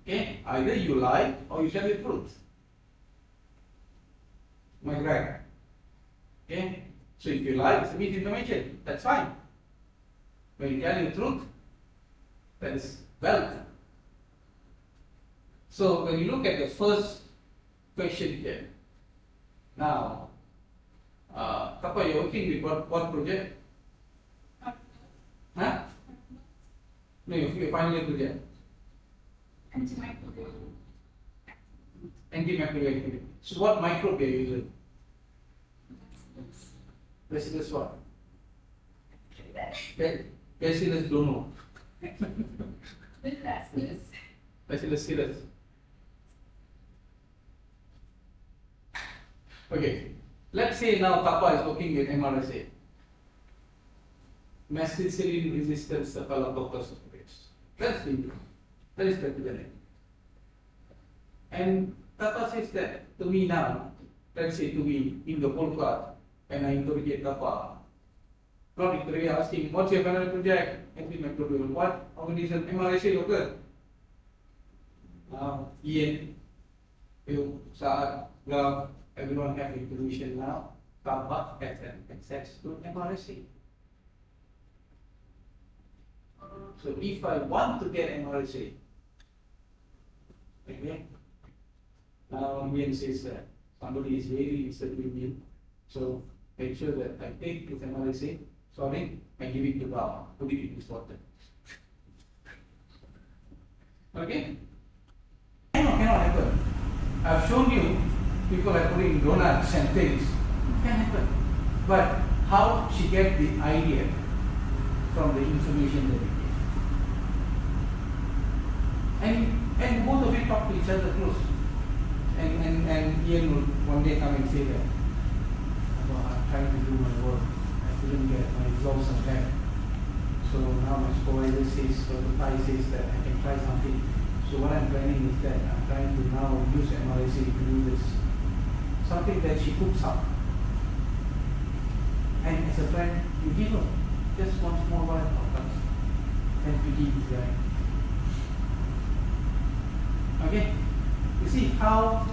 Okay, either you lie or you tell the truth. Am I right? Okay, so if you lie, it's misinformation. That's fine. When you tell the truth, that is wealth. So when you look at the first question here, now, Papa, you're working with what project? Huh? No, your final year project. Antimicrobial. So what microbe are you using? Bacillus what? Bacillus don't know. Bacillus cereus. Okay. Let's say now Tapa is working with MRSA. Methicillin resistant Staphylococcus aureus. That's the that is the and Tapa says that to me now, let's say to me in the podcast, and I interrogate Tapa. Not interrogate, asking, what's your final project? Antimicrobial. What organism? MRSA local. Ian, you, Saad, Gav, everyone have information now. Tapa has access to MRSA. So if I want to get MRSA, okay, now Ian says that somebody is very interested in me, so make sure that I take this MRSA, sorry, and give it to Gav, put it in this water. Okay? Cannot happen. I've shown you people are putting donuts and things. It can happen. But how she get the idea from the information that we gave? And both of you talk to each other close. And Ian will one day come and say that, oh, I'm trying to do my work. I couldn't get my results on time. So now my supervisor says, or the Thai says that I can try something. So what I'm planning is that I'm trying to now use MRSA to do this. Something that she cooks up. And as a friend, you give her just one small one of us. And pity this guy. Okay? You see how,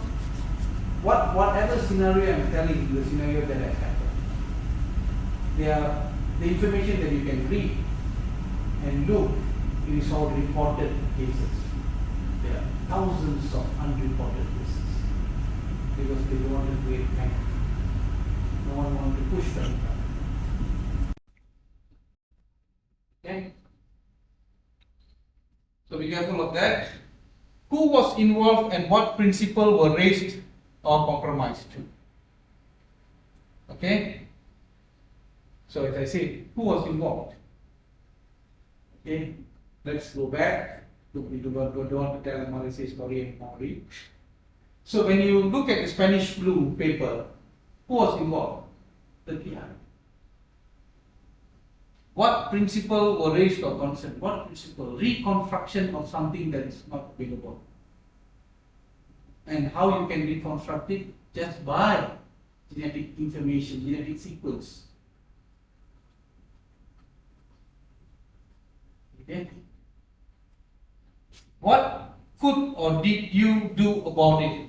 whatever scenario I'm telling you, the scenario that has happened, they are the information that you can read and look, it is all reported cases. There are thousands of unreported cases because they don't want to create panic. No one wants to push them. Okay? So be careful of that. Who was involved and what principle were raised or compromised? Okay? So as I said, who was involved? Okay, let's go back. We don't want to tell MRSA story anymore. So when you look at the Spanish flu paper, who was involved? The PI. What principle were raised or concerned? What principle? Reconstruction of something that is not available. And how you can reconstruct it? Just by genetic information, genetic sequence. Okay. What could or did you do about it?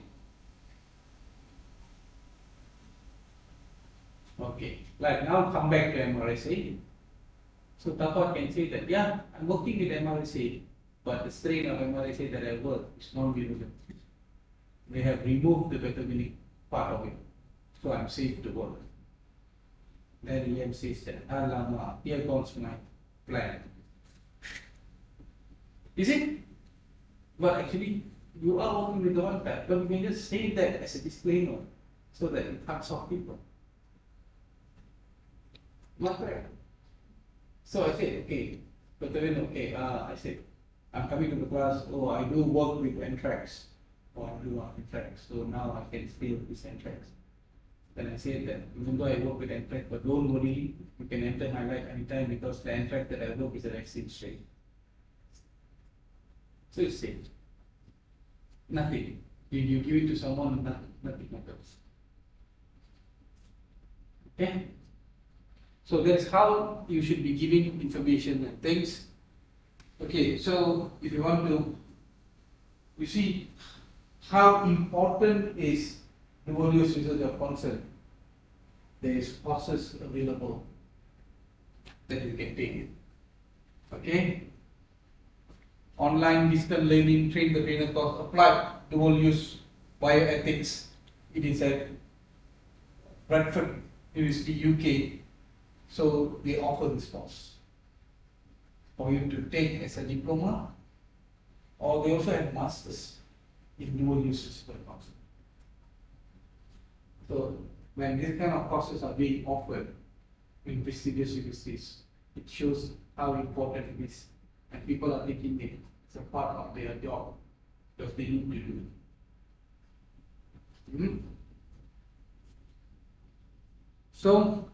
Okay, like now come back to MRSA. So Tapa can say that, yeah, I'm working with MRSA, but the strain of MRSA that I work is non-virulent. They have removed the pathogenic part of it, so I'm safe to work. Then EM says that, Alama, here goes my plan. Is it? But actually, you are working with the one type, but you can just say that as a disclaimer so that it cuts off people. Not correct. So I said, okay, but then, okay, I said, I'm coming to the class, oh, I do work with anthrax, or I do anthrax, so now I can stay with this anthrax. Then I said that, even though I work with anthrax, but don't worry, you can enter my life anytime because the anthrax that I work is a vaccine strain. So it's safe. Nothing. You give it to someone, nothing matters. Okay? So that's how you should be giving information and things. Okay, so if you want to, you see how important is the volume research of concern. There is courses available that you can take. Okay? Online distance learning, train the trainer course, applied dual use bioethics. It is at Bradford University, UK. So they offer this course for you to take as a diploma, or they also have masters in dual use physical concept. So when these kind of courses are being offered in prestigious universities, it shows how important it is, and people are taking it as a part of their job because they need to do it. So,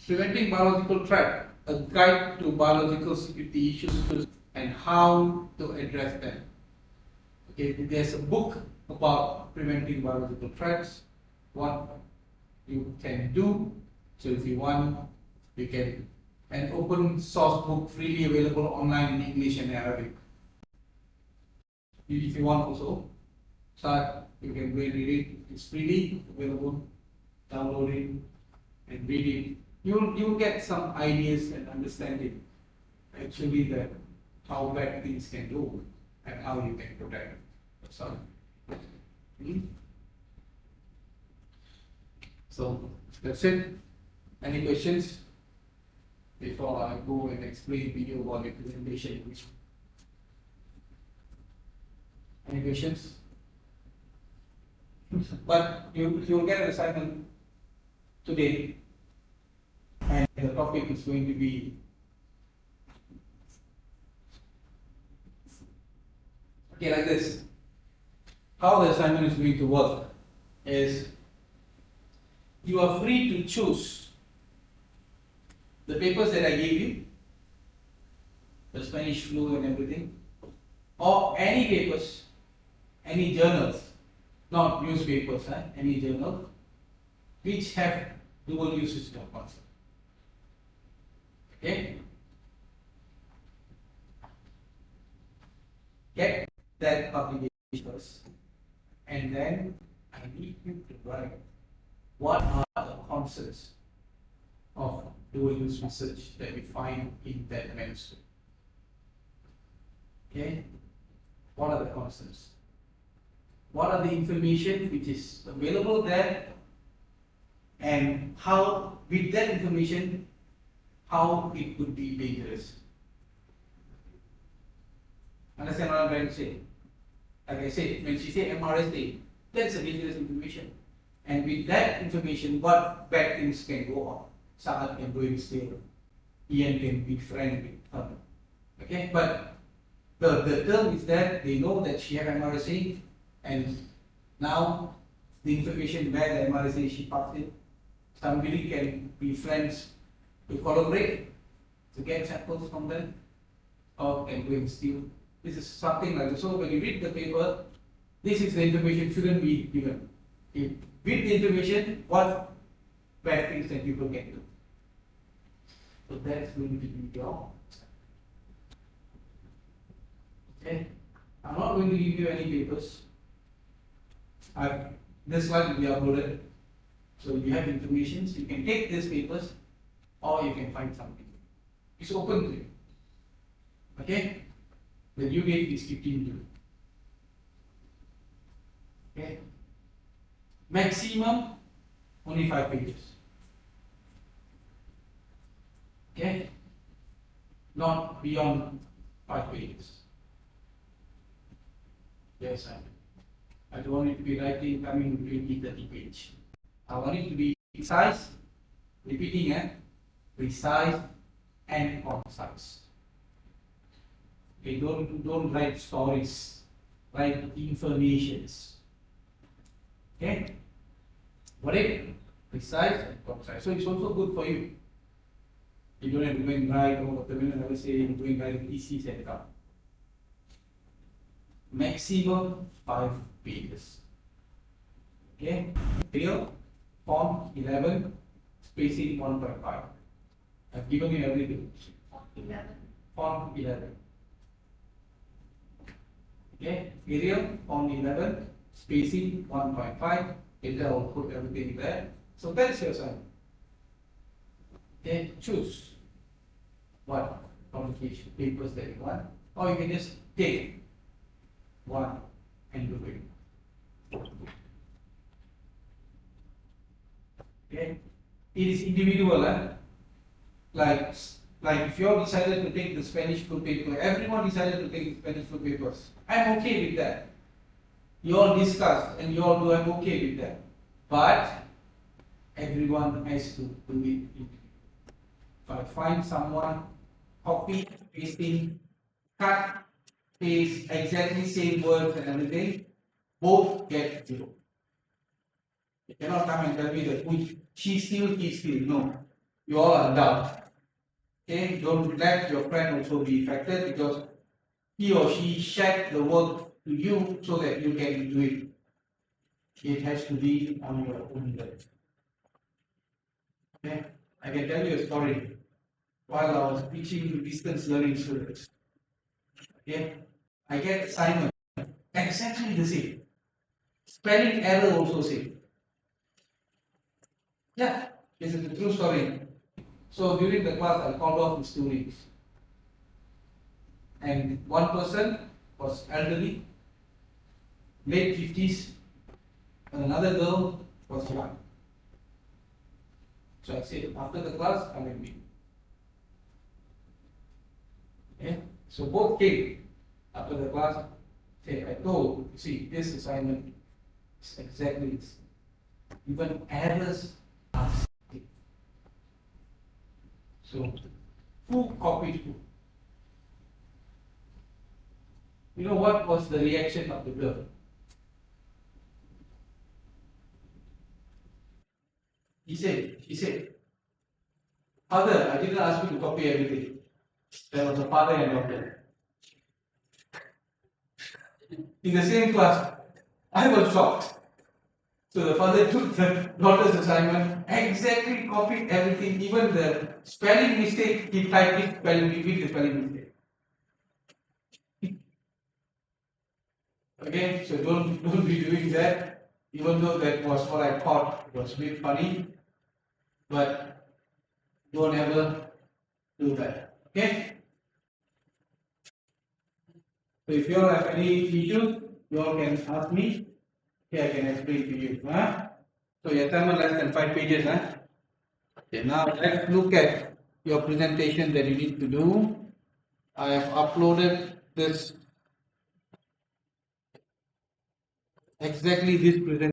preventing biological threat, a guide to biological security issues and how to address them. Okay, there's a book about preventing biological threats, what you can do. So if you want, you can, an open source book freely available online in English and Arabic. If you want also, start, you can read it, it's freely available, download it and read it. You'll get some ideas and understanding actually that how bad things can go and how you can protect yourself. So that's it. Any questions before I go and explain video about the presentation? Any questions? But you'll get an assignment today. And the topic is going to be okay, like this. How the assignment is going to work is you are free to choose the papers that I gave you, the Spanish flu and everything, or any papers, any journals, not newspapers, any journal, which have dual use system concept. Okay? Get that publication first, and then I need you to write what are the concepts of dual use research that we find in that manuscript. Okay? What are the concepts? What are the information which is available there, and how, with that information, how it could be dangerous. Understand what I'm trying to say? Like I said, when she said MRSA, that's a dangerous information. And with that information, what bad things can go on? Someone can go and steal. Ian can be friend with her. Okay, but the term is that they know that she had MRSA, and now the information where the MRSA she passed it, somebody can be friends to collaborate to get samples from them, or can go and steal. This is something like this. So when you read the paper, this is the information shouldn't be given. If with the information, what bad things that people can do. So that's going to be your. Okay, I'm not going to give you any papers. This slide will be uploaded. So you have information. So you can take these papers, or you can find something. It's open to you. Okay, the due date is 15 June. Okay, maximum only 5 pages. Okay, not beyond 5 pages. Yes, I don't want it to be writing coming 20-30 page. I want it to be precise, repeating, precise and concise. Okay, don't write stories, write informations. Okay, whatever, precise and concise. So it's also good for you. You don't have to go and write, or the minute I will say you're going to write thesis and come. Maximum 5 pages. Okay, here, font 11, spacing 1.5. I've given you everything. 11. Font 11. Okay, Arial font 11, spacing 1.5. Later I will put everything there. So that's your assignment. Okay, choose what communication papers that you want, or you can just take one and do it. Okay, it is individual, like if you all decided to take the Spanish full paper, everyone decided to take the Spanish full papers. I'm okay with that. You all discuss and you all do. I'm okay with that. But everyone has to do it. If I find someone copy, pasting, cut, paste, exactly same words and everything, both get 0. You cannot come and tell me that she steal, he steal. No, you all are dumb. Okay, don't let your friend also be affected because he or she shared the work to you so that you can do it. It has to be on your own level. Okay, I can tell you a story. While I was teaching to distance learning students, okay, I get assignment exactly the same. Spelling error also same. Yeah, this is a true story. So during the class, I called off the students, and one person was elderly, late 50s, and another girl was young. So I said, after the class, I will meet. Okay? So both came after the class. Say, I told, you see, this assignment is exactly this. Even errors are same. So, who copied who? You know what was the reaction of the girl? She said, Father, I didn't ask you to copy everything. There was a father and daughter. In the same class, I was shocked. So the father took the daughter's assignment, exactly copied everything, even the spelling mistake, he typed it, spelling, repeat the spelling mistake. Okay, so don't be doing that, even though that was what I thought was a bit funny, but don't ever do that. Okay? So if you all have any issues, you all can ask me. Okay, I can explain to you. So your assignment less than 5 pages. Okay, now let's look at your presentation that you need to do. I have uploaded this exactly this presentation.